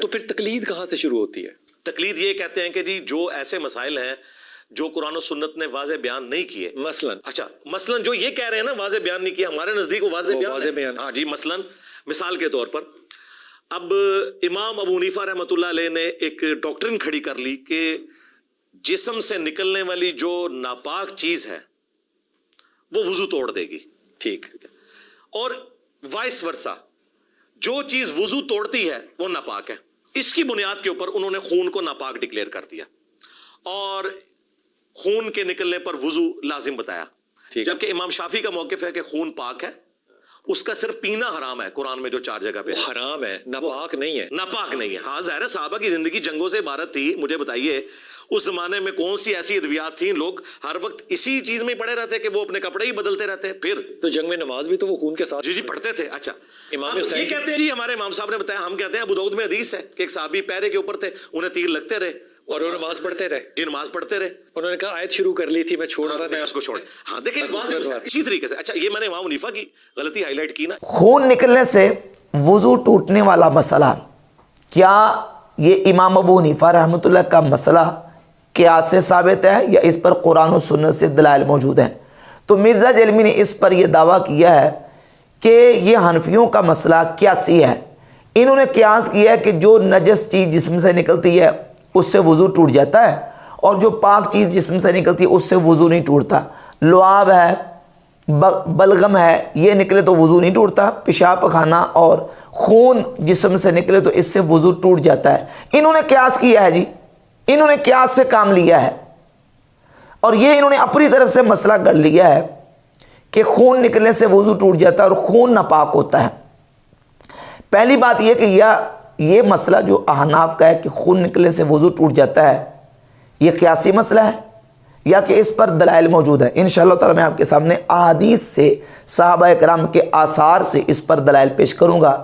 تو پھر تقلید کہاں سے شروع ہوتی ہے؟ تقلید یہ کہتے ہیں کہ جی جو ایسے مسائل ہیں جو قرآن و سنت نے واضح بیان نہیں کیے، مثلاً جو یہ کہہ رہے ہیں نا واضح بیان نہیں کیا، ہمارے نزدیک وہ واضح بیان ہے۔ ہاں جی، مثلاً مثال کے طور پر اب امام ابو حنیفہ رحمۃ اللہ علیہ نے ایک ڈاکٹرن کھڑی کر لی کہ جسم سے نکلنے والی جو ناپاک چیز ہے وہ وضو توڑ دے گی، ٹھیک، اور وائس ورسا جو چیز وضو توڑتی ہے وہ ناپاک ہے۔ اس کی بنیاد کے اوپر انہوں نے خون کو ناپاک ڈکلیئر کر دیا اور خون کے نکلنے پر وضو لازم بتایا، جبکہ امام شافعی کا موقف ہے کہ خون پاک ہے، اس کا صرف پینا حرام ہے۔ قرآن میں جو 4 جگہ پہ حرام ہے، ناپاک نہیں ہے، ناپاک نہیں ہے۔ ہاں ظاہر ہے صحابہ کی زندگی جنگوں سے عبارت تھی، مجھے بتائیے اس زمانے میں کون سی ایسی ادویات تھیں؟ لوگ ہر وقت اسی چیز میں پڑے رہتے کہ وہ اپنے کپڑے ہی بدلتے رہتے۔ پھر تو جنگ میں نماز بھی تو وہ خون کے ساتھ جی پڑھتے تھے۔ اچھا، امام یہ کہتے ہیں جی ہمارے امام صاحب نے بتایا، ہم کہتے ہیں ابو داؤد میں حدیث ہے کہ ایک صحابی پیرے کے اوپر تھے، انہیں تیر لگتے رہے اور وہ نماز پڑھتے رہے، جی نماز پڑھتے رہے، انہوں نے کہا آیت شروع کر لی تھی، میں چھوڑ رہا تھا، اس کو چھوڑ۔ ہاں دیکھیں اسی طریقے سے۔ اچھا، یہ میں نے امام حنیفہ کی غلطی ہائی لائٹ کی نا، خون نکلنے سے وضو ٹوٹنے والا مسئلہ، کیا یہ امام ابو حنیفہ رحمۃ اللہ کا مسئلہ قیاس سے ثابت ہے یا اس پر قرآن و سنت سے دلائل موجود ہیں؟ تو مرزا جیلمی نے اس پر یہ دعویٰ کیا ہے کہ یہ حنفیوں کا مسئلہ قیاسی ہے۔ انہوں نے قیاس کیا ہے کہ جو نجس چیز جسم سے نکلتی ہے اس سے وضو ٹوٹ جاتا ہے، اور جو پاک چیز جسم سے نکلتی ہے اس سے وضو نہیں ٹوٹتا۔ لعاب ہے، بلغم ہے، یہ نکلے تو وضو نہیں ٹوٹتا۔ پیشاب پخانہ اور خون جسم سے نکلے تو اس سے وضو ٹوٹ جاتا ہے۔ انہوں نے قیاس کیا ہے، جی انہوں نے قیاس سے کام لیا ہے، اور یہ انہوں نے اپنی طرف سے مسئلہ کر لیا ہے کہ خون نکلنے سے وضو ٹوٹ جاتا ہے اور خون ناپاک ہوتا ہے۔ پہلی بات یہ کہ یہ مسئلہ جو احناف کا ہے کہ خون نکلنے سے وضو ٹوٹ جاتا ہے، یہ قیاسی مسئلہ ہے یا کہ اس پر دلائل موجود ہے؟ انشاءاللہ تعالی میں آپ کے سامنے احادیث سے، صحابہ کرام کے آثار سے اس پر دلائل پیش کروں گا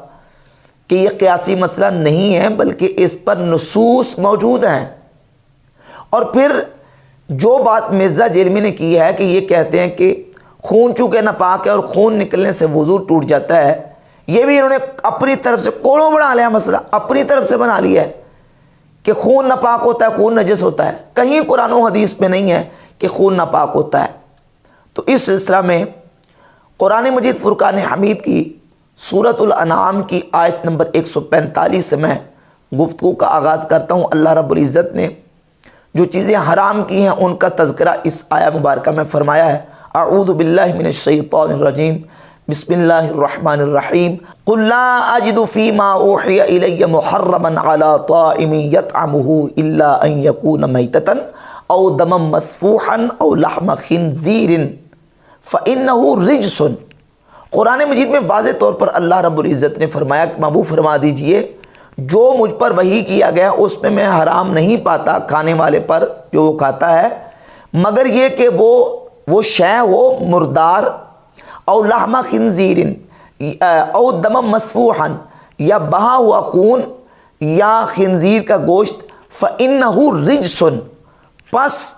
کہ یہ قیاسی مسئلہ نہیں ہے بلکہ اس پر نصوص موجود ہیں۔ اور پھر جو بات مرزا جیلمی نے کی ہے کہ یہ کہتے ہیں کہ خون چونکہ ناپاک ہے اور خون نکلنے سے وضو ٹوٹ جاتا ہے، یہ بھی انہوں نے اپنی طرف سے کوڑوں بنا لیا، مسئلہ اپنی طرف سے بنا لیا ہے کہ خون ناپاک ہوتا ہے، خون نجس ہوتا ہے۔ کہیں قرآن و حدیث میں نہیں ہے کہ خون ناپاک ہوتا ہے۔ تو اس سلسلہ میں قرآن مجید فرقان حمید کی سورۃ الانعام کی آیت نمبر 145 سے میں گفتگو کا آغاز کرتا ہوں۔ اللہ رب العزت نے جو چیزیں حرام کی ہیں ان کا تذکرہ اس آیہ مبارکہ میں فرمایا ہے۔ اعوذ باللہ من الشیطان الرجیم، بسم اللہ الرحمن الرحیم، قل لا اجد فیما اوحی الی محرما علی طاعم یطعمہ الا ان یکون میتۃ او دما مسفوحا او لحم خنزیر فانہ رجس۔ قرآن مجید میں واضح طور پر اللہ رب العزت نے فرمایا کہ محبوب فرما دیجئے جو مجھ پر وحی کیا گیا اس میں میں حرام نہیں پاتا کھانے والے پر جو وہ کھاتا ہے، مگر یہ کہ وہ شے ہو مردار، او لحم خنزیر او دم مسفوحا، یا بہا ہوا خون یا خنزیر کا گوشت، فإنہ رجس، پس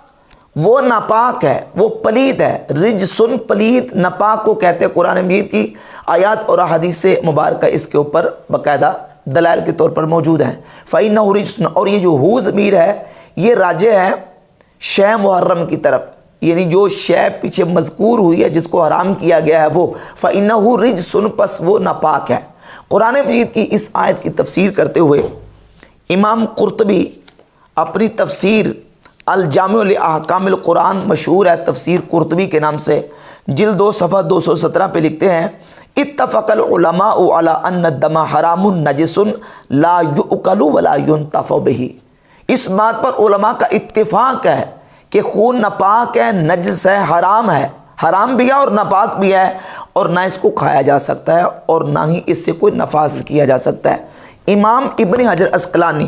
وہ ناپاک ہے، وہ پلید ہے۔ رجسن پلید، ناپاک کو کہتے ہیں۔ قرآن مجید کی آیات اور احادیث مبارکہ اس کے اوپر باقاعدہ دلائل کے طور پر موجود ہیں۔ فإنہ رجسن، اور یہ جو ہو ضمیر ہے یہ راجع ہے شے محرم کی طرف، یعنی جو شے پیچھے مذکور ہوئی ہے جس کو حرام کیا گیا ہے وہ فإنہ رجسن، پس وہ ناپاک ہے۔ قرآن مجید کی اس آیت کی تفسیر کرتے ہوئے امام قرطبی اپنی تفسیر الجامع لاحکام القرآن، مشہور ہے تفسیر قرطبی کے نام سے، جلد 2 صفحہ 217 پہ لکھتے ہیں، اتفق العلماء علی ان الدم حرام نجس لا یؤکل ولا ینتفع بہ۔ اس بات پر علماء کا اتفاق ہے کہ خون ناپاک ہے، نجس ہے، حرام ہے، حرام بھی ہے اور ناپاک بھی ہے، اور نہ اس کو کھایا جا سکتا ہے اور نہ ہی اس سے کوئی نفع حاصل کیا جا سکتا ہے۔ امام ابن حجر عسقلانی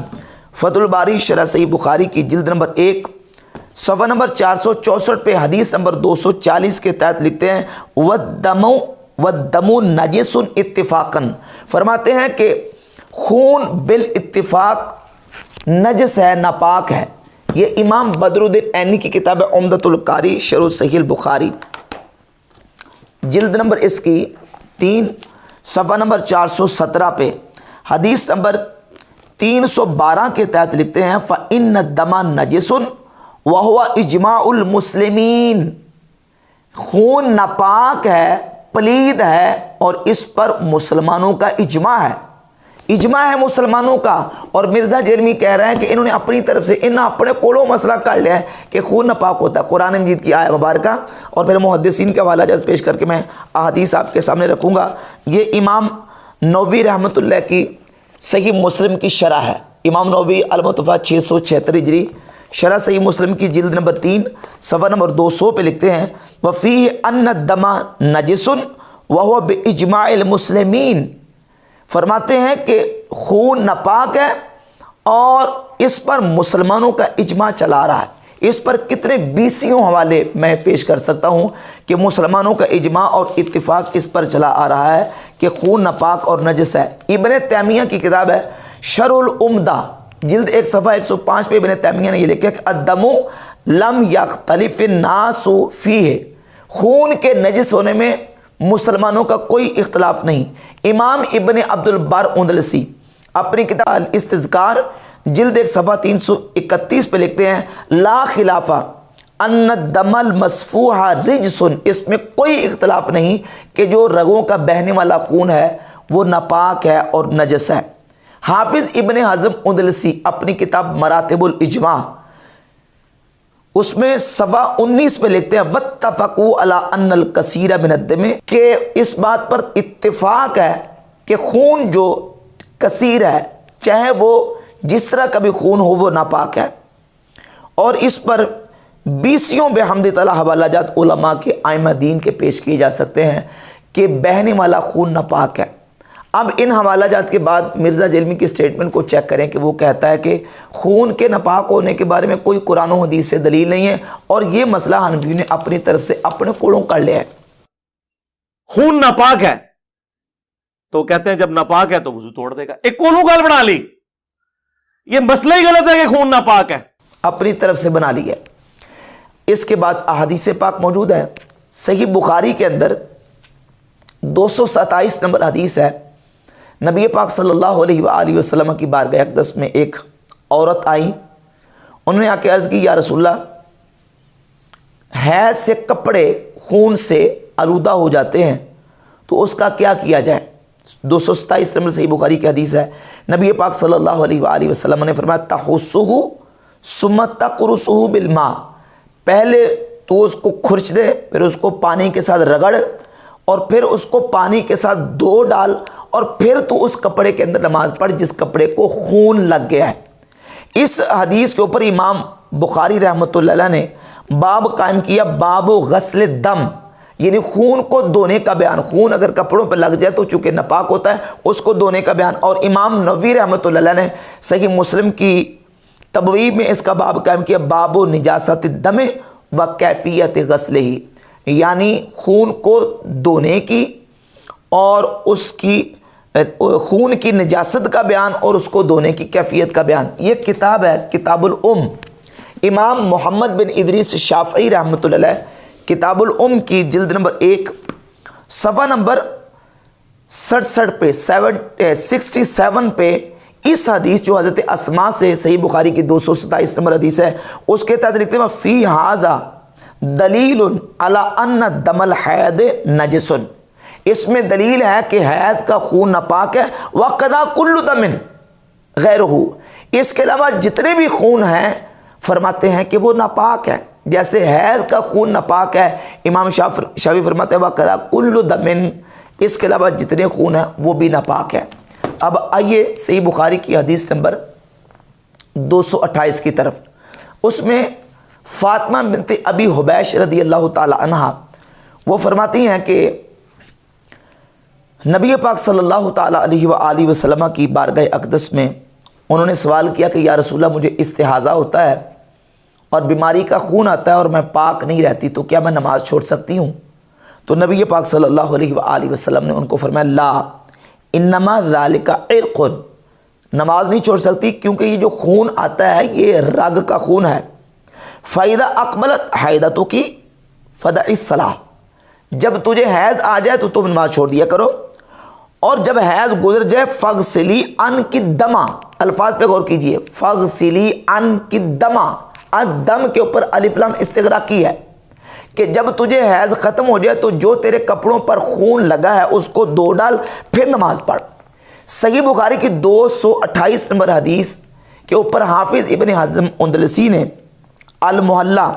فتح الباری شرح صحیح بخاری کی جلد نمبر 1 صفحہ نمبر 464 پہ حدیث نمبر 240 کے تحت لکھتے ہیں، وَالدَّمُ نَجِسٌ اتفاقاً، فرماتے ہیں کہ خون بالاتفاق نجس ہے، ناپاک ہے۔ یہ امام بدر الدین عینی کی کتاب عمدۃ القاری شرح صحیح البخاری جلد نمبر اس کی 3 صفحہ نمبر 417 پہ حدیث نمبر 312 کے تحت لکھتے ہیں فَإِنَّ الدَّمَ نَجِسٌ وَهُوَ إِجْمَاعُ الْمُسْلِمِينَ، خون ناپاک ہے، پلید ہے، اور اس پر مسلمانوں کا اجماع ہے، اجماع ہے مسلمانوں کا۔ اور مرزا جیلمی کہہ رہے ہیں کہ انہوں نے اپنی طرف سے اپنے قول و مسئلہ کر لیا ہے کہ خون ناپاک ہوتا ہے، قرآن مجید کی آیت مبارکہ اور پھر محدثین کے حوالہ جات پیش کر کے میں احادیث آپ کے سامنے رکھوں گا۔ یہ امام نووی رحمۃ اللہ کی صحیح مسلم کی شرح ہے، امام نووی المتوفیٰ 676 ہجری، شرح صحیح مسلم کی جلد نمبر 3 صفحہ نمبر 200 پہ لکھتے ہیں وَفِيهِ أَنَّ الدَّمَ نَجِسٌ وَهُوَ بِإِجْمَاعِ الْمُسْلِمِينَ، فرماتے ہیں کہ خون ناپاک ہے اور اس پر مسلمانوں کا اجماع چلا رہا ہے۔ اس پر کتنے بیسیوں حوالے میں پیش کر سکتا ہوں کہ مسلمانوں کا اجماع اور اتفاق اس پر چلا آ رہا ہے کہ خون ناپاک اور نجس ہے۔ ابن تیمیہ کی کتاب ہے شرح العمدہ، جلد 1 صفحہ 105 پہ ابن تیمیہ نے یہ لکھا کہ الدم لم یختلف الناس فیہ، خون کے نجس ہونے میں مسلمانوں کا کوئی اختلاف نہیں۔ امام ابن عبد البر اندلسی اپنی کتاب الاستذکار جلد 1 صفحہ 331 پہ لکھتے ہیں لا خلاف ان الدم المسفوح رجس، اس میں کوئی اختلاف نہیں کہ جو رگوں کا بہنے والا خون ہے وہ ناپاک ہے اور نجس ہے۔ حافظ ابن حزم اندلسی اپنی کتاب مراتب الاجماع اس میں صفحہ 19 پہ لکھتے ہیں واتفقوا علی ان الکثیر من الدم، کہ اس بات پر اتفاق ہے کہ خون جو کثیر ہے چاہے وہ جس طرح کا بھی خون ہو وہ ناپاک ہے۔ اور اس پر بیسیوں بحمد تعالی حوالہ جات علماء کے ائمہ دین کے پیش کیے جا سکتے ہیں کہ بہنے والا خون ناپاک ہے۔ اب ان حوالہ جات کے بعد مرزا جیلمی کی سٹیٹمنٹ کو چیک کریں کہ وہ کہتا ہے کہ خون کے ناپاک ہونے کے بارے میں کوئی قرآن و حدیث سے دلیل نہیں ہے، اور یہ مسئلہ حنفیوں نے اپنی طرف سے اپنے قولوں کر لیا ہے۔ خون ناپاک ہے تو کہتے ہیں جب ناپاک ہے تو وضو توڑ دے گا، ایک کولو گال بنا لی، یہ مسئلہ ہی غلط ہے کہ خون ناپاک ہے، اپنی طرف سے بنا لی ہے۔ اس کے بعد احادیث پاک موجود ہے، صحیح بخاری کے اندر 227 نمبر حدیث ہے، نبی پاک صلی اللہ علیہ وآلہ وسلم کی بارگاہ اقدس میں ایک عورت آئی، انہوں نے آ کے عرض کی یا رسول اللہ، حیض سے کپڑے خون سے آلودہ ہو جاتے ہیں تو اس کا کیا کیا جائے؟ 227 نمبر صحیح بخاری کی حدیث ہے، نبی پاک صلی اللہ علیہ وآلہ وسلم نے فرمایا تحسہ ثم تقرصہ بالماء، پہلے تو اس کو کھرچ دے، پھر اس کو پانی کے ساتھ رگڑ، اور پھر اس کو پانی کے ساتھ دھو ڈال، اور پھر تو اس کپڑے کے اندر نماز پڑھ جس کپڑے کو خون لگ گیا ہے۔ اس حدیث کے اوپر امام بخاری رحمۃ اللہ علیہ نے باب قائم کیا، باب غسل الدم، یعنی خون کو دھونے کا بیان، خون اگر کپڑوں پہ لگ جائے تو چونکہ ناپاک ہوتا ہے اس کو دھونے کا بیان۔ اور امام نووی رحمۃ اللہ علیہ نے صحیح مسلم کی تبویب میں اس کا باب قائم کیا، باب نجاست الدم و کیفیت غسلہ، یعنی خون کو دھونے کی اور اس کی خون کی نجاست کا بیان اور اس کو دھونے کی کیفیت کا بیان۔ یہ کتاب ہے کتاب الام، امام محمد بن ادریس شافعی رحمۃ اللہ علیہ کتاب الام کی جلد نمبر 1 صفحہ نمبر 67 پہ 67 پہ اس حدیث جو حضرت اسماء سے صحیح بخاری کی 227 نمبر حدیث ہے اس کے تحت لکھتے ہیں فی ھذا دلیل علی ان دم الحیض نجس، اس میں دلیل ہے کہ حیض کا خون ناپاک ہے، وقضا کل دم غیرہ، اس کے علاوہ جتنے بھی خون ہیں فرماتے ہیں کہ وہ ناپاک ہے، جیسے حیض کا خون ناپاک ہے امام شافعی فرماتے ہیں وقضا کل دم، اس کے علاوہ جتنے خون ہیں وہ بھی ناپاک ہے۔ اب آئیے صحیح بخاری کی حدیث نمبر 228 کی طرف، اس میں فاطمہ بنت ابی حبیش رضی اللہ تعالی عنہ وہ فرماتی ہیں کہ نبی پاک صلی اللہ تعالی علیہ وآلہ وسلم کی بارگاہ اقدس میں انہوں نے سوال کیا کہ یا رسول اللہ مجھے استحاضہ ہوتا ہے اور بیماری کا خون آتا ہے اور میں پاک نہیں رہتی، تو کیا میں نماز چھوڑ سکتی ہوں؟ تو نبی پاک صلی اللہ علیہ وآلہ وسلم نے ان کو فرمایا لا انما ذالک عرق، نماز نہیں چھوڑ سکتی کیونکہ یہ جو خون آتا ہے یہ رگ کا خون ہے۔ فَإِذَا أَقْبَلَتْ حَيْضَتُكِ فَدَعِ الصَّلَاةَ، جب تجھے حیض آ جائے تو تم نماز چھوڑ دیا کرو، اور جب حیض گزر جائے فَغْسِلِي عَنْكِ الدَّمَ، الفاظ پہ غور کیجئے، فغسلی عنک الدم، الدم کے اوپر الف لام استغراق کی ہے کہ جب تجھے حیض ختم ہو جائے تو جو تیرے کپڑوں پر خون لگا ہے اس کو دھو ڈال، پھر نماز پڑھ۔ صحیح بخاری کی 228 نمبر حدیث کے اوپر حافظ ابن حزم اندلسی نے المحلہ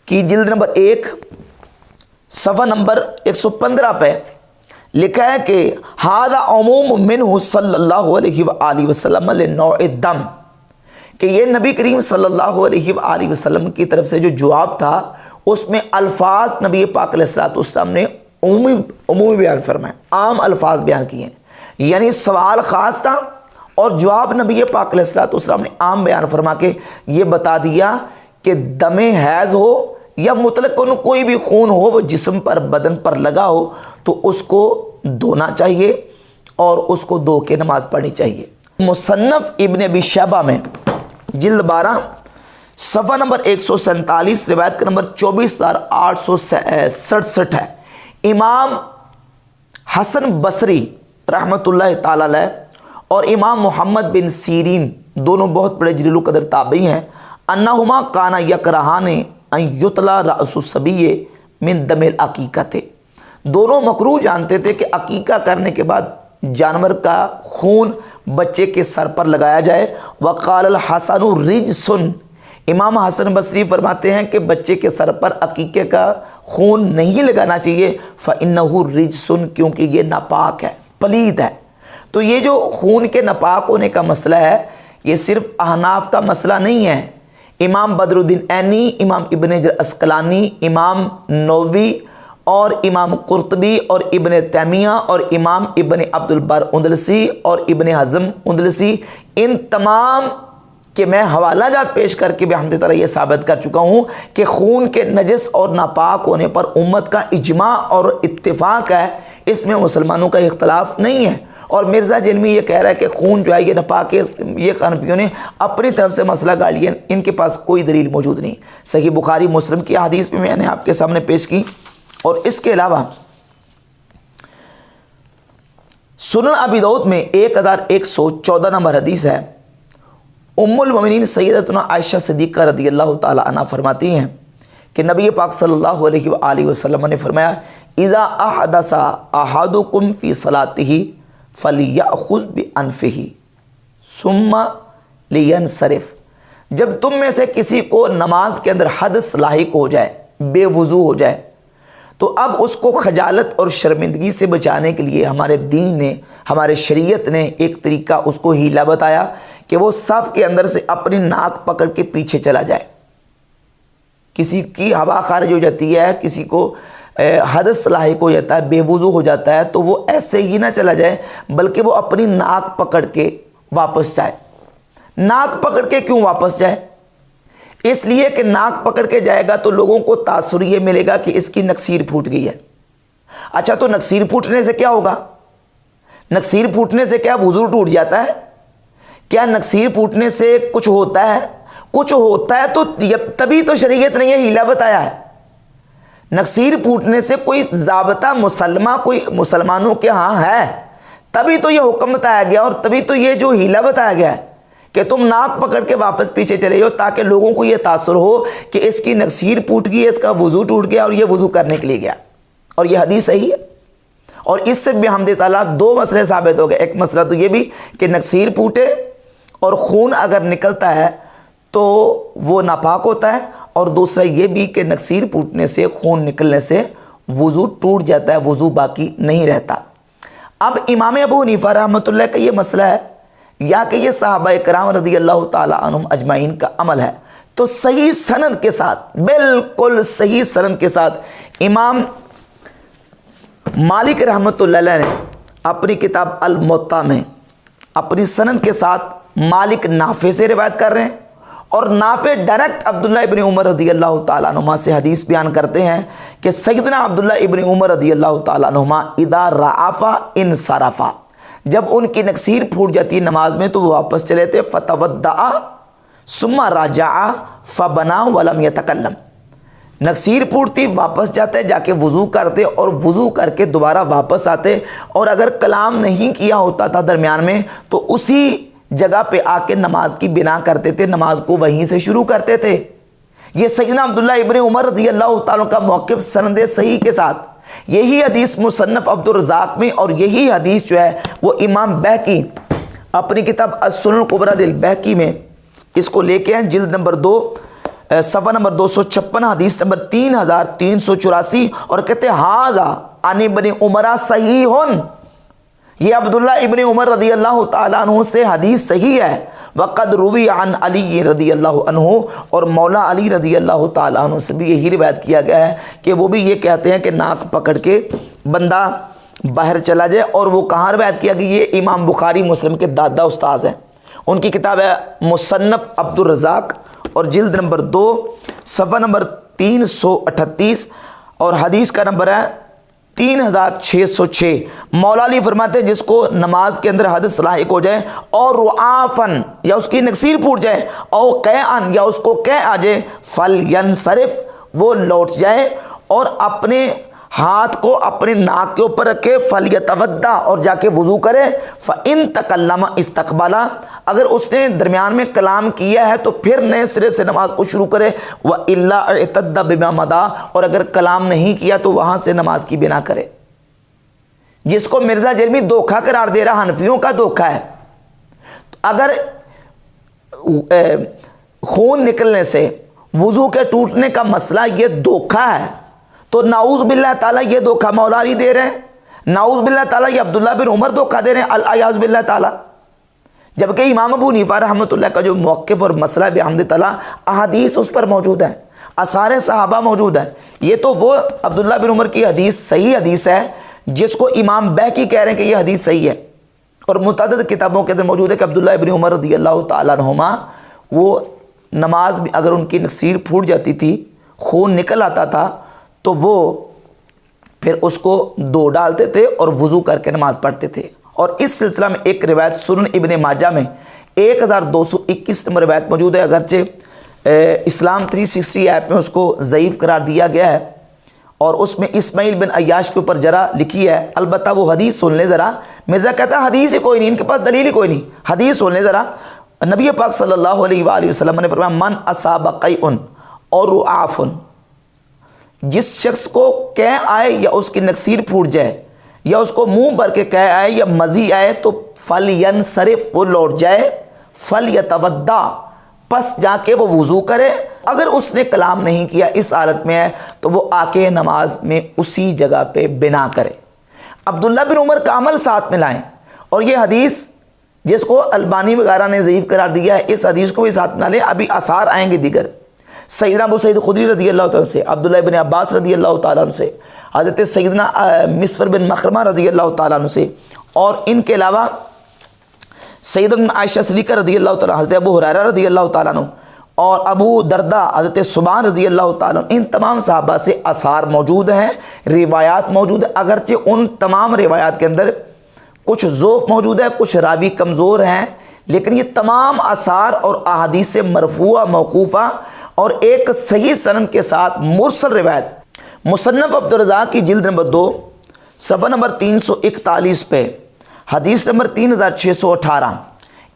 کی جلد نمبر 1 صفحہ نمبر 115 پہ لکھا ہے کہ ھذا عموم منہ صلی اللہ علیہ وآلہ وسلم لنوع الدم، کہ یہ نبی کریم صلی اللہ علیہ وآلہ وسلم کی طرف سے جو جواب تھا اس میں الفاظ نبی پاک علیہ الصلوۃ والسلام نے عمومی بیان فرمائے، عام الفاظ بیان کیے ہیں، یعنی سوال خاص تھا اور جواب نبی پاک علیہ الصلوۃ والسلام نے عام بیان فرما کے یہ بتا دیا کہ دم حیض ہو یا مطلق کوئی بھی خون ہو وہ جسم پر بدن پر لگا ہو تو اس کو دھونا چاہیے اور اس کو دھو کے نماز پڑھنی چاہیے۔ مصنف ابن ابی شیبہ میں جلد 12 صفحہ نمبر 147 روایت کا نمبر 24,867 ہے۔ امام حسن بصری رحمۃ اللہ تعالی علیہ اور امام محمد بن سیرین دونوں بہت بڑے جلیل القدر تابعی ہیں، انہما کانا یکرہان ان یطلع رأس الصبی من دم العقیقۃ، دونوں مکروہ جانتے تھے کہ عقیقہ کرنے کے بعد جانور کا خون بچے کے سر پر لگایا جائے۔ وقال الحسن رجس، امام حسن بصری فرماتے ہیں کہ بچے کے سر پر عقیقے کا خون نہیں لگانا چاہیے، فإنہ رجس، کیونکہ یہ ناپاک ہے، پلید ہے۔ تو یہ جو خون کے ناپاک ہونے کا مسئلہ ہے یہ صرف احناف کا مسئلہ نہیں ہے، امام بدر الدین عینی، امام ابن حجر عسقلانی، امام نووی اور امام قرطبی اور ابن تیمیہ اور امام ابن عبد البر اندلسی اور ابن حزم اندلسی، ان تمام کہ میں حوالہ جات پیش کر کے بحمد تعالیٰ یہ ثابت کر چکا ہوں کہ خون کے نجس اور ناپاک ہونے پر امت کا اجماع اور اتفاق ہے، اس میں مسلمانوں کا اختلاف نہیں ہے۔ اور مرزا جلمی یہ کہہ رہا ہے کہ خون جو ہے یہ ناپاک ہے، یہ حنفیوں نے اپنی طرف سے مسئلہ گاڑ لیا، ان کے پاس کوئی دلیل موجود نہیں۔ صحیح بخاری مسلم کی حدیث میں نے آپ کے سامنے پیش کی، اور اس کے علاوہ سنن ابی داؤد میں 1114 نمبر حدیث ہے، ام المومنین سیدتنا عائشہ صدیقہ رضی اللہ تعالی عنہ فرماتی ہیں کہ نبی پاک صلی اللہ علیہ وآلہ وسلم نے فرمایا اذا احدث احدکم فی صلاتہ فلیأخذ بانفہ ثم لینصرف، جب تم میں سے کسی کو نماز کے اندر حدث لاحق ہو جائے، بے وضو ہو جائے، تو اب اس کو خجالت اور شرمندگی سے بچانے کے لیے ہمارے دین نے، ہمارے شریعت نے ایک طریقہ اس کو ہیلا بتایا کہ وہ صف کے اندر سے اپنی ناک پکڑ کے پیچھے چلا جائے۔ کسی کی ہوا خارج ہو جاتی ہے، کسی کو حدث لاحق ہو جاتا ہے، بے وضو ہو جاتا ہے، تو وہ ایسے ہی نہ چلا جائے بلکہ وہ اپنی ناک پکڑ کے واپس جائے۔ ناک پکڑ کے کیوں واپس جائے؟ اس لیے کہ ناک پکڑ کے جائے گا تو لوگوں کو تاثر یہ ملے گا کہ اس کی نکسیر پھوٹ گئی ہے۔ اچھا، تو نکسیر پھوٹنے سے کیا ہوگا؟ نکسیر پھوٹنے سے کیا وضو ٹوٹ جاتا ہے؟ کیا نکسیر پھوٹنے سے کچھ ہوتا ہے؟ کچھ ہوتا ہے تو تبھی تو شریعت نے یہ ہیلا بتایا ہے۔ نکسیر پھوٹنے سے کوئی ضابطہ مسلمہ کوئی مسلمانوں کے ہاں ہے، تبھی تو یہ حکم بتایا گیا اور تبھی تو یہ جو ہیلا بتایا گیا ہے کہ تم ناک پکڑ کے واپس پیچھے چلے جاؤ، تاکہ لوگوں کو یہ تاثر ہو کہ اس کی نکسیر پھوٹ گئی، اس کا وضو ٹوٹ گیا اور یہ وضو کرنے کے لیے گیا۔ اور یہ حدیث صحیح ہے، اور اس سے بھی بحمد تعالیٰ دو مسئلے ثابت ہو گئے۔ ایک مسئلہ تو یہ بھی کہ نکسیر پھوٹے اور خون اگر نکلتا ہے تو وہ ناپاک ہوتا ہے، اور دوسرا یہ بھی کہ نکسیر پھوٹنے سے، خون نکلنے سے وضو ٹوٹ جاتا ہے، وضو باقی نہیں رہتا۔ اب امام ابو حنیفہ رحمۃ اللہ کا یہ مسئلہ ہے یا کہ یہ صحابہ کرام رضی اللہ تعالی عنہم اجمعین کا عمل ہے، تو صحیح سند کے ساتھ، بالکل صحیح سند کے ساتھ امام مالک رحمۃ اللہ علیہ نے اپنی کتاب الموطا میں اپنی سند کے ساتھ مالک نافع سے روایت کر رہے ہیں، اور نافع ڈائریکٹ عبداللہ ابن عمر رضی اللہ تعالیٰ عنہما سے حدیث بیان کرتے ہیں کہ سیدنا عبداللہ ابن عمر رضی اللہ تعالیٰ عنہما اذا رعفا انصرفا، جب ان کی نکسیر پھوٹ جاتی نماز میں تو وہ واپس چلے تھے، فتودع ثم رجع فبنا ولم يتکلم، نکسیر پھوٹتی, واپس جاتے, جا کے وضو کرتے اور وضو کر کے دوبارہ واپس آتے, اور اگر کلام نہیں کیا ہوتا تھا درمیان میں تو اسی جگہ پہ آ کے نماز کی بنا کرتے تھے, نماز کو وہیں سے شروع کرتے تھے. یہ سیدنا عبداللہ ابن عمر رضی اللہ تعالیٰ کا موقف سند صحیح کے ساتھ, یہی حدیث مصنف عبدالرزاق میں, اور یہی حدیث جو ہے وہ امام بہقی اپنی کتاب السنن الکبریٰ للبہقی میں اس کو لے کے ہیں, جلد نمبر 2 صفحہ نمبر 256, حدیث نمبر 3384, اور کہتے ہیں ھذا عن ابن عمر صحیح, یہ عبداللہ ابن عمر رضی اللہ تعالیٰ عنہ سے حدیث صحیح ہے. وقد روی عن علی رضی اللہ عنہ, اور مولا علی رضی اللہ تعالیٰ عنہ سے بھی یہی روایت کیا گیا ہے کہ وہ بھی یہ کہتے ہیں کہ ناک پکڑ کے بندہ باہر چلا جائے. اور وہ کہاں روایت کیا گیا؟ یہ امام بخاری مسلم کے دادا استاذ ہیں, ان کی کتاب ہے مصنف عبدالرزاق, اور جلد نمبر 2 صفحہ نمبر 338, اور حدیث کا نمبر ہے 3606. مولا علی فرماتے ہیں جس کو نماز کے اندر حدث لاحق ہو جائے, اور رعافن یا اس کی نکسیر پھوٹ جائے, او قیعن یا اس کو قے آ جائے, فلینصرف وہ لوٹ جائے اور اپنے ہاتھ کو اپنے ناک کے اوپر رکھے, فلیتودع اور جا کے وضو کرے, فإن تکلم استقبلا اگر اس نے درمیان میں کلام کیا ہے تو پھر نئے سرے سے نماز کو شروع کرے, وإلا اعتد بما مضى اور اگر کلام نہیں کیا تو وہاں سے نماز کی بنا کرے. جس کو مرزا جرمی دھوکہ قرار دے رہا, حنفیوں کا دھوکہ ہے. اگر خون نکلنے سے وضو کے ٹوٹنے کا مسئلہ یہ دھوکہ ہے تو نعوذ باللہ تعالیٰ یہ دھوکہ مولا علی دے رہے ہیں, نعوذ باللہ تعالیٰ یہ عبداللہ بن عمر دھوکہ دے رہے ہیں, الیاذ باللہ تعالیٰ. جبکہ امام ابو حنیفہ رحمۃ اللہ کا جو موقف اور مسئلہ بحمد تعالیٰ احادیث اس پر موجود ہے, آثار صحابہ موجود ہیں. یہ تو وہ عبداللہ بن عمر کی حدیث صحیح حدیث ہے جس کو امام بہقی کہہ رہے ہیں کہ یہ حدیث صحیح ہے, اور متعدد کتابوں کے اندر موجود ہے کہ عبداللہ ابن عمر رضی اللہ تعالیٰ عنہما وہ نماز میں اگر ان کی نکسیر پھوٹ جاتی تھی, خون نکل آتا تھا, تو وہ پھر اس کو دھو ڈالتے تھے اور وضو کر کے نماز پڑھتے تھے. اور اس سلسلہ میں ایک روایت سنن ابن ماجہ میں 1221 نمبر روایت موجود ہے, اگرچہ اسلام 360 ایپ میں اس کو ضعیف قرار دیا گیا ہے, اور اس میں اسماعیل بن عیاش کے اوپر جرا لکھی ہے. البتہ وہ حدیث سن لیں ذرا. مرزا کہتا ہے حدیث ہی کوئی نہیں, ان کے پاس دلیل ہی کوئی نہیں, حدیث سن لیں ذرا. نبی پاک صلی اللہ علیہ وآلہ وسلم نے فرمایا من اصاب قیء اور رعاف, جس شخص کو قے آئے یا اس کی نکسیر پھوٹ جائے یا اس کو منہ بھر کے قے آئے یا مزی آئے تو فلینصرف وہ لوٹ جائے, فلیتودع پس جا کے وہ وضو کرے. اگر اس نے کلام نہیں کیا اس حالت میں ہے تو وہ آ کے نماز میں اسی جگہ پہ بنا کرے. عبداللہ بن عمر کا عمل ساتھ میں لائیں, اور یہ حدیث جس کو البانی وغیرہ نے ضعیف قرار دیا ہے اس حدیث کو بھی ساتھ میں لیں. ابھی آثار آئیں گے دیگر, سیدنا ابو سعید خدری رضی اللہ تعالیٰ سے, عبداللہ ابن عباس رضی اللہ تعالیٰ عنہ سے, حضرت سیدنا مسور بن مخرمہ رضی اللہ تعالیٰ عنہ سے, اور ان کے علاوہ سیدنا عائشہ صدیقہ رضی اللہ تعالیٰ, حضرت ابو ہریرہ رضی اللہ تعالیٰ عنہ, اور ابو دردہ, حضرت سبحان رضی اللہ تعالیٰ عنہ, ان تمام صحابہ سے آثار موجود ہیں, روایات موجود ہیں. اگرچہ ان تمام روایات کے اندر کچھ ضعف موجود ہے, کچھ راوی کمزور ہیں, لیکن یہ تمام آثار اور احادیث مرفوعہ موقوفہ اور ایک صحیح سند کے ساتھ مرسل روایت مصنف عبدالرزاق کی جلد نمبر 2 صفحہ نمبر 341 پہ حدیث نمبر 3618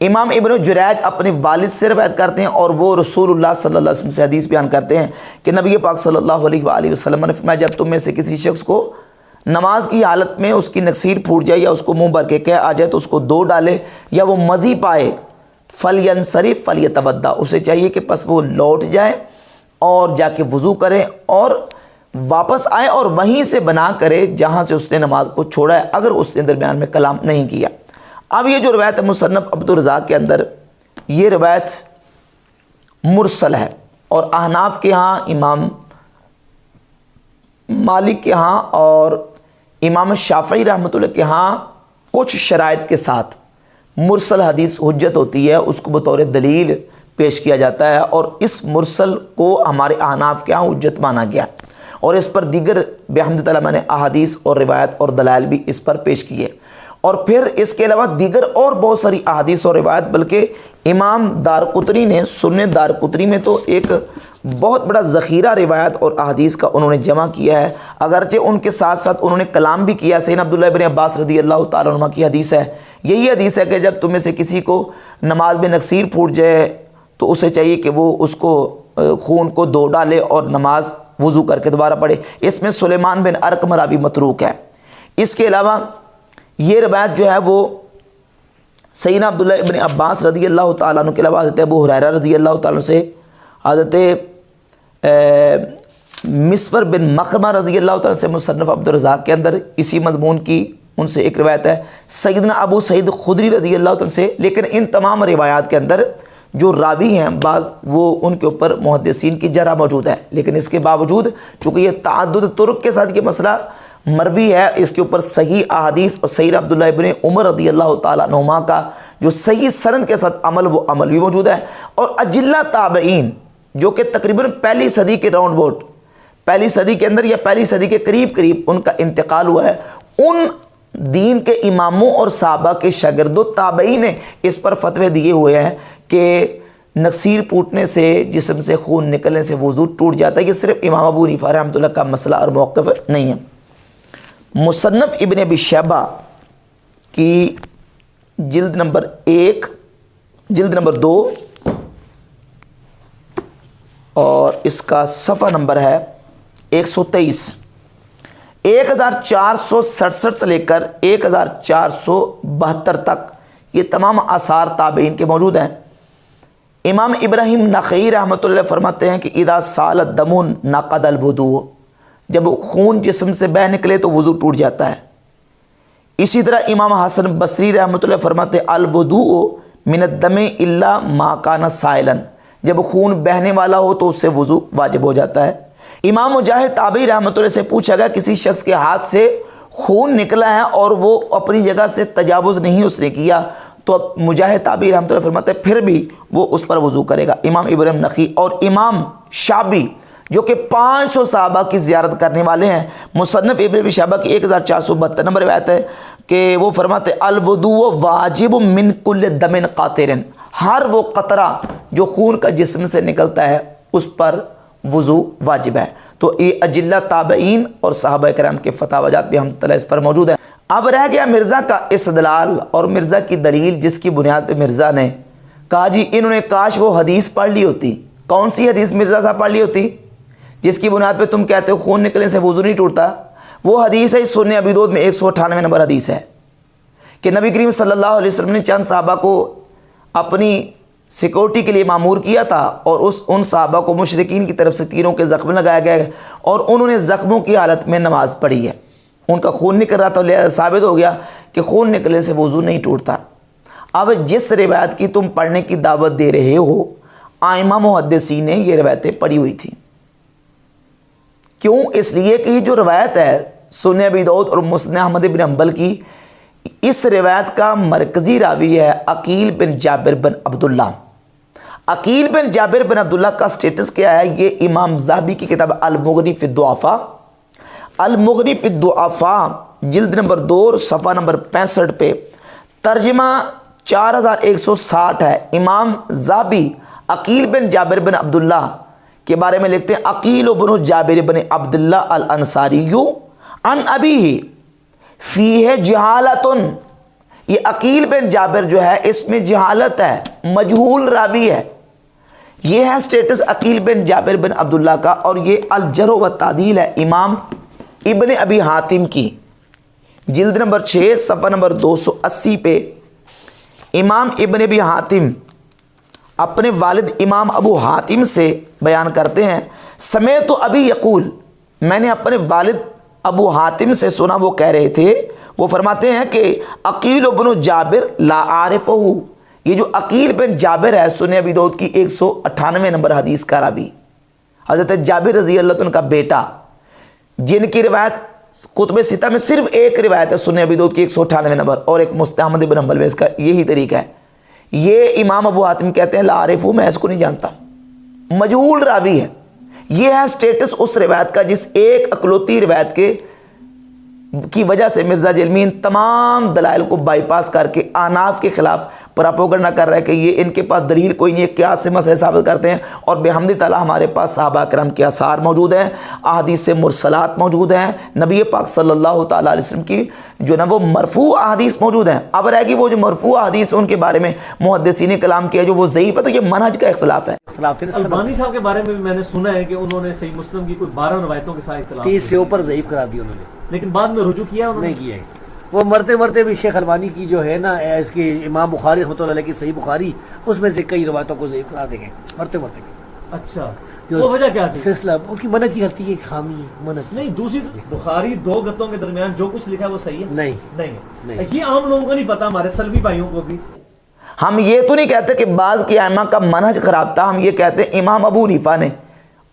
امام ابن جریج اپنے والد سے روایت کرتے ہیں, اور وہ رسول اللہ صلی اللہ علیہ وسلم سے حدیث بیان کرتے ہیں کہ نبی پاک صلی اللہ علیہ وآلہ وسلم نے فرمایا جب تم میں سے کسی شخص کو نماز کی حالت میں اس کی نکسیر پھوٹ جائے یا اس کو منہ بھر کے قے آ جائے تو اس کو دھو ڈالے, یا وہ مزی پائے, فلینصرف فلیتودع اسے چاہیے کہ پس وہ لوٹ جائے اور جا کے وضو کرے اور واپس آئے اور وہیں سے بنا کرے جہاں سے اس نے نماز کو چھوڑا ہے اگر اس نے درمیان میں کلام نہیں کیا. اب یہ جو روایت ہے مصنف عبدالرزاق کے اندر یہ روایت مرسل ہے, اور احناف کے ہاں, امام مالک کے ہاں اور امام شافعی رحمۃ اللہ کے ہاں کچھ شرائط کے ساتھ مرسل حدیث حجت ہوتی ہے, اس کو بطور دلیل پیش کیا جاتا ہے, اور اس مرسل کو ہمارے احناف کے ہاں حجت مانا گیا, اور اس پر دیگر بحمد تعالیٰ میں نے احادیث اور روایت اور دلائل بھی اس پر پیش کیے. اور پھر اس کے علاوہ دیگر اور بہت ساری احادیث اور روایت, بلکہ امام دارقطنی نے سنن دارقطنی میں تو ایک بہت بڑا ذخیرہ روایت اور احادیث کا انہوں نے جمع کیا ہے، اگرچہ ان کے ساتھ ساتھ انہوں نے کلام بھی کیا۔ سیدنا عبداللہ ابن عباس رضی اللہ تعالیٰ عنہ کی حدیث ہے، یہی حدیث ہے کہ جب تم میں سے کسی کو نماز میں نقصیر پھوٹ جائے تو اسے چاہیے کہ وہ اس کو خون کو دھو ڈالے اور نماز وضو کر کے دوبارہ پڑھے۔ اس میں سلیمان بن ارقم راوی متروک ہے۔ اس کے علاوہ یہ روایت جو ہے وہ سیدنا عبداللہ ابن عباس رضی اللہ تعالیٰ عنہ کے علاوہ حضرت ابو ہریرہ رضی اللہ تعالیٰ عنہ سے، حضرت مسور بن مخرمہ رضی اللہ تعالیٰ سے مصنف عبدالرزاق کے اندر اسی مضمون کی ان سے ایک روایت ہے، سیدنا ابو سعید خدری رضی اللہ تعالیٰ سے۔ لیکن ان تمام روایات کے اندر جو راوی ہیں بعض وہ ان کے اوپر محدثین کی جرح موجود ہے، لیکن اس کے باوجود چونکہ یہ تعدد طرق کے ساتھ یہ مسئلہ مروی ہے، اس کے اوپر صحیح احادیث اور سیدنا عبداللہ ابن عمر رضی اللہ تعالیٰ عنہما کا جو صحیح سند کے ساتھ عمل وہ عمل بھی موجود ہے۔ اور اجلہ تابعین جو کہ تقریباً پہلی صدی کے راؤنڈ بوٹ، پہلی صدی کے اندر یا پہلی صدی کے قریب قریب ان کا انتقال ہوا ہے، ان دین کے اماموں اور صحابہ کے شاگردوں تابعین نے اس پر فتوے دیے ہوئے ہیں کہ نقصیر پھوٹنے سے، جسم سے خون نکلنے سے وضو ٹوٹ جاتا ہے۔ یہ صرف امام ابو حنیفہ رحمۃ اللہ کا مسئلہ اور موقف نہیں ہے۔ مصنف ابن ابی شیبہ کی جلد نمبر 1، جلد نمبر 2 اور اس کا صفحہ نمبر ہے 123، 1467 سے لے کر 1472 تک یہ تمام آثار تابعین کے موجود ہیں۔ امام ابراہیم نخعی رحمۃ اللہ فرماتے ہیں کہ اذا سال الدم نقض الوضوء، جب خون جسم سے بہہ نکلے تو وضو ٹوٹ جاتا ہے۔ اسی طرح امام حسن بصری رحمۃ اللہ فرماتے ہیں الوضوء من الدم الا ما کان سائلا، جب خون بہنے والا ہو تو اس سے وضو واجب ہو جاتا ہے۔ امام مجاہد تابعی رحمۃ اللہ سے پوچھا گیا کسی شخص کے ہاتھ سے خون نکلا ہے اور وہ اپنی جگہ سے تجاوز نہیں اس نے کیا تو مجاہد تابعی رحمۃ اللہ فرماتے ہیں پھر بھی وہ اس پر وضو کرے گا۔ امام ابراہیم نخعی اور امام شعبی جو کہ 500 صحابہ کی زیارت کرنے والے ہیں، مصنف ابن ابی شیبہ کی 1472 نمبر روایت ہے کہ وہ فرماتے الوضوء واجب من کل دم قاطر، ہر وہ قطرہ جو خون کا جسم سے نکلتا ہے اس پر وضو واجب ہے۔ تو یہ اجلہ تابعین اور صحابہ کرام کے فتاویات بھی ہم اس پر موجود ہیں۔ اب رہ گیا مرزا کا استدلال اور مرزا کی دلیل، جس کی بنیاد پہ مرزا نے کہا جی انہوں نے کاش وہ حدیث پڑھ لی ہوتی۔ کون سی حدیث مرزا صاحب پڑھ لی ہوتی جس کی بنیاد پہ تم کہتے ہو خون نکلنے سے وضو نہیں ٹوٹتا؟ وہ حدیث ہے سنن ابی داؤد میں 198 نمبر حدیث ہے کہ نبی کریم صلی اللہ علیہ وسلم نے چند صحابہ کو اپنی سیکورٹی کے لیے مامور کیا تھا اور ان صحابہ کو مشرکین کی طرف سے تیروں کے زخم لگایا گیا اور انہوں نے زخموں کی حالت میں نماز پڑھی ہے، ان کا خون نکل رہا تھا، لہذا ثابت ہو گیا کہ خون نکلنے سے وضو نہیں ٹوٹتا۔ اب جس روایت کی تم پڑھنے کی دعوت دے رہے ہو، ائمہ محدثین نے یہ روایتیں پڑھی ہوئی تھیں۔ کیوں؟ اس لیے کہ یہ جو روایت ہے سنن ابی داؤد اور مسند احمد بن حنبل کی، اس روایت کا مرکزی راوی ہے عقیل بن جابر بن عبداللہ۔ عقیل بن جابر بن عبداللہ کا سٹیٹس کیا ہے؟ یہ امام ذہبی کی کتاب المغنی فی الضعفاء، المغنی فی الضعفاء جلد نمبر 2 اور صفحہ نمبر 65 پہ ترجمہ 4160 ہے۔ امام ذہبی عقیل بن جابر بن عبداللہ کے بارے میں لکھتے ہیں عقیل بن جابر بن عبداللہ الانصاری عن ابیہ فیہ جہالت، یہ عقیل بن جابر جو ہے اس میں جہالت ہے، مجہول راوی ہے۔ یہ ہے سٹیٹس عقیل بن جابر بن عبداللہ کا، اور یہ الجرح و تعدیل ہے امام ابن ابی حاتم کی جلد نمبر 6 صفحہ نمبر 280 پہ۔ امام ابن ابی حاتم اپنے والد امام ابو حاتم سے بیان کرتے ہیں سمیت ابی یقول، میں نے اپنے والد ابو حاتم سے سنا، وہ کہہ رہے تھے، وہ فرماتے ہیں کہ عقیل بن جابر لا عارفہ، یہ جو عقیل بن جابر ہے سنن ابی داؤد کی 198 نمبر حدیث کا راوی، حضرت جابر رضی اللہ عنہ کا بیٹا، جن کی روایت کتب ستہ میں صرف ایک روایت ہے سنن ابی داؤد کی 198 نمبر اور ایک مسند احمد بن حنبل میں اس کا یہی طریقہ ہے۔ یہ امام ابو حاتم کہتے ہیں لا عارفہ، میں اس کو نہیں جانتا، مجہول راوی ہے۔ یہ ہے سٹیٹس اس روایت کا جس ایک اکلوتی روایت کی وجہ سے مرزا جلمین تمام دلائل کو بائی پاس کر کے احناف کے خلاف پراپوگنڈا کر رہا ہے کہ یہ ان کے پاس دلیل کوئی نہیں ہے، قیاس سے مسئلے ثابت کرتے ہیں، اور بحمد تعالیٰ ہمارے پاس صحابہ کرام کے آثار موجود ہیں، احادیث مرسلات موجود ہیں، نبی پاک صلی اللہ تعالیٰ علیہ وسلم کی جو نا وہ مرفوع احادیث موجود ہیں۔ اب رہے گی وہ جو مرفوع احادیث ان کے بارے میں محدثین کلام کیا جو وہ ضعیف ہے، تو یہ منہج کا اختلاف ہے۔ البانی صاحب کے بارے میں بھی میں نے سنا ہے کہ انہوں نے صحیح مسلم کی کوئی 12 روایتوں کے ساتھ اختلاف 30 سے اوپر ضعیف کرا دی انہوں نے، لیکن بعد میں رجوع کیا انہوں نے؟ نہیں کیا ہے۔ وہ مرتے مرتے بھی شیخ البانی کی جو ہے نا اس کی امام بخاری رحمۃ اللہ علیہ کی صحیح بخاری، اس میں سے کئی روایتوں کو ضعیف کرا دے گئے مرتے مرتے۔ اچھا، وہ وجہ کیا تھی؟ سلسلہ ان کی منہج کی غلطی ہے، خامی ہے منہج نہیں، دوسری بخاری 2 گتوں کے درمیان جو کچھ لکھا ہے وہ صحیح ہے؟ نہیں نہیں، یہ عام لوگوں کو نہیں پتا، ہمارے سلفی بھائیوں کو بھی۔ ہم یہ تو نہیں کہتے کہ بعض کی ائمہ کا منہج خراب تھا، ہم یہ کہتے ہیں امام ابو حنیفہ نے،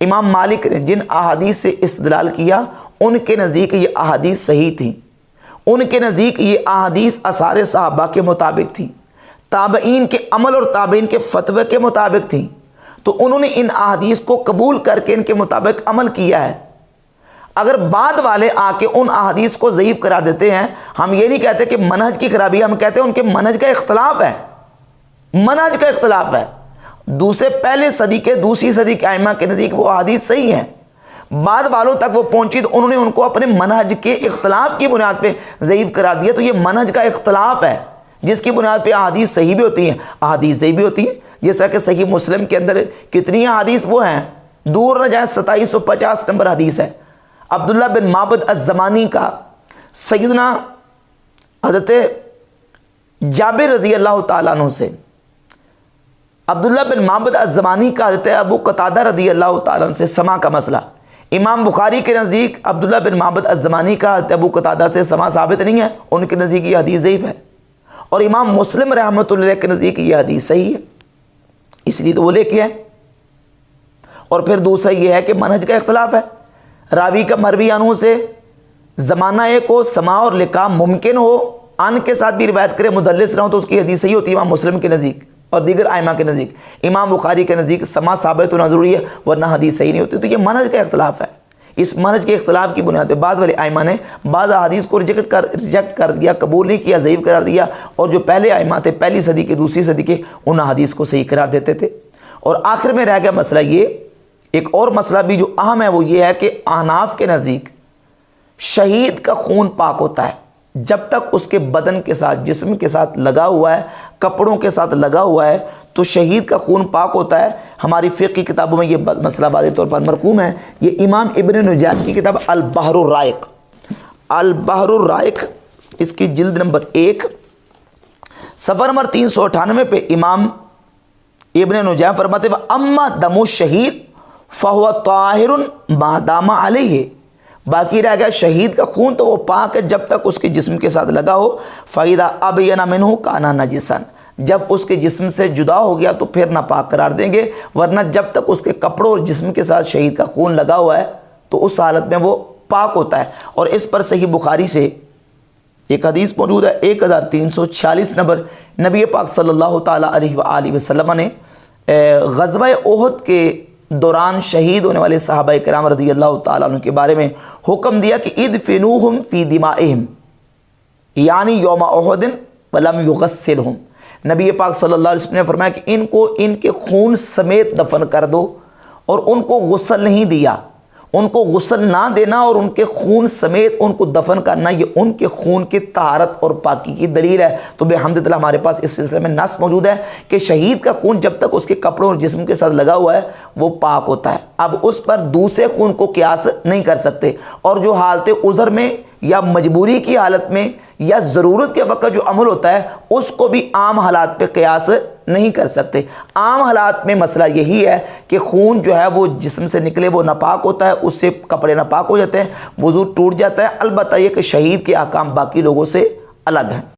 امام مالک نے جن احادیث سے استدلال کیا ان کے نزدیک یہ احادیث صحیح تھیں، ان کے نزدیک یہ احادیث آثار صحابہ کے مطابق تھیں، تابعین کے عمل اور تابعین کے فتوے کے مطابق تھیں، تو انہوں نے ان احادیث کو قبول کر کے ان کے مطابق عمل کیا ہے۔ اگر بعد والے آ کے ان احادیث کو ضعیف قرار دیتے ہیں، ہم یہ نہیں کہتے کہ منہج کی خرابی ہے، ہم کہتے ہیں ان کے منہج کا اختلاف ہے، منہج کا اختلاف ہے۔ پہلے صدی کے دوسری صدی کے ائمہ کے نزدیک وہ احادیث صحیح ہیں، بعد والوں تک وہ پہنچی تو انہوں نے ان کو اپنے منہج کے اختلاف کی بنیاد پہ ضعیف قرار دیا، تو یہ منہج کا اختلاف ہے جس کی بنیاد پہ احادیث صحیح بھی ہوتی ہیں، احادیث ضعیف بھی ہوتی ہیں۔ جس طرح کہ صحیح مسلم کے اندر کتنی احادیث وہ ہیں، دور نہ جائیں 2750 نمبر حدیث ہے، عبداللہ بن معبد الزمانی کا سیدنا حضرت جابر رضی اللہ تعالیٰ عنہ سے، عبداللہ بن معبد الزمانی کا حضرت ابو قتادہ رضی اللہ تعالیٰ عنہ سے سماع کا مسئلہ۔ امام بخاری کے نزدیک عبداللہ بن معبد الزمانی کا حضرت ابو قتادہ سے سماع ثابت نہیں ہے، ان کے نزدیک یہ حدیث ضعیف ہے، اور امام مسلم رحمۃ اللہ علیہ کے نزدیک یہ حدیث صحیح ہے، اس لیے تو وہ لے کے ہیں۔ اور پھر دوسرا یہ ہے کہ منہج کا اختلاف ہے، راوی کا مروی عنہ سے زمانہ ایک ہو، سماع اور لقاء ممکن ہو، ان کے ساتھ بھی روایت کرے، مدلس نہ ہو، تو اس کی حدیث صحیح ہوتی ہے امام مسلم کے نزدیک اور دیگر ائمہ کے نزدیک۔ امام بخاری کے نزدیک سماع ثابت ہونا ضروری ہے ورنہ حدیث صحیح نہیں ہوتی، تو یہ منہج کا اختلاف ہے۔ اس منہج کے اختلاف کی بنیاد پہ بعد والے ائمہ نے بعض احادیث کو ریجیکٹ کر دیا، قبول نہیں کیا، ضعیف قرار دیا، اور جو پہلے ائمہ تھے پہلی صدی کے دوسری صدی کے ان احادیث کو صحیح قرار دیتے تھے۔ اور آخر میں رہ گیا مسئلہ یہ، ایک اور مسئلہ بھی جو اہم ہے وہ یہ ہے کہ احناف کے نزدیک شہید کا خون پاک ہوتا ہے جب تک اس کے بدن کے ساتھ، جسم کے ساتھ لگا ہوا ہے، کپڑوں کے ساتھ لگا ہوا ہے، تو شہید کا خون پاک ہوتا ہے۔ ہماری فقہ کتابوں میں یہ مسئلہ واضح طور پر مرقوم ہے، یہ امام ابن نجار کی کتاب البحر الرائق، البحر الرائق اس کی جلد نمبر 1 صفحہ نمبر 398 پہ امام ابن نجار فرماتے ہیں اما دم الشہید فہو طاہر ما دام علیہ، باقی رہ گیا شہید کا خون تو وہ پاک ہے جب تک اس کے جسم کے ساتھ لگا ہو، فَإِذَا أَبْيَنَ مِنْهُ كَانَ نَجِسًا، جب اس کے جسم سے جدا ہو گیا تو پھر ناپاک قرار دیں گے، ورنہ جب تک اس کے کپڑوں اور جسم کے ساتھ شہید کا خون لگا ہوا ہے تو اس حالت میں وہ پاک ہوتا ہے۔ اور اس پر صحیح بخاری سے ایک حدیث موجود ہے 1346 نمبر، نبی پاک صلی اللہ تعالیٰ علیہ وآلہ وسلم نے غزوہ احد کے دوران شہید ہونے والے صحابہ کرام رضی اللہ تعالیٰ عنہ کے بارے میں حکم دیا کہ ادفنوہم فی دمائہم، یعنی یوم احد ولم یغسلہم، نبی پاک صلی اللہ علیہ وسلم نے فرمایا کہ ان کو ان کے خون سمیت دفن کر دو، اور ان کو غسل نہیں دیا، ان کو غسل نہ دینا اور ان کے خون سمیت ان کو دفن کرنا، یہ ان کے خون کی طہارت اور پاکی کی دلیل ہے۔ تو بحمدللہ ہمارے پاس اس سلسلے میں نص موجود ہے کہ شہید کا خون جب تک اس کے کپڑوں اور جسم کے ساتھ لگا ہوا ہے وہ پاک ہوتا ہے، اب اس پر دوسرے خون کو قیاس نہیں کر سکتے، اور جو حالت عذر میں یا مجبوری کی حالت میں یا ضرورت کے وقت جو عمل ہوتا ہے اس کو بھی عام حالات پہ قیاس نہیں کر سکتے۔ عام حالات میں مسئلہ یہی ہے کہ خون جو ہے وہ جسم سے نکلے وہ ناپاک ہوتا ہے، اس سے کپڑے ناپاک ہو جاتے ہیں، وضو ٹوٹ جاتا ہے، البتہ یہ کہ شہید کے احکام باقی لوگوں سے الگ ہیں۔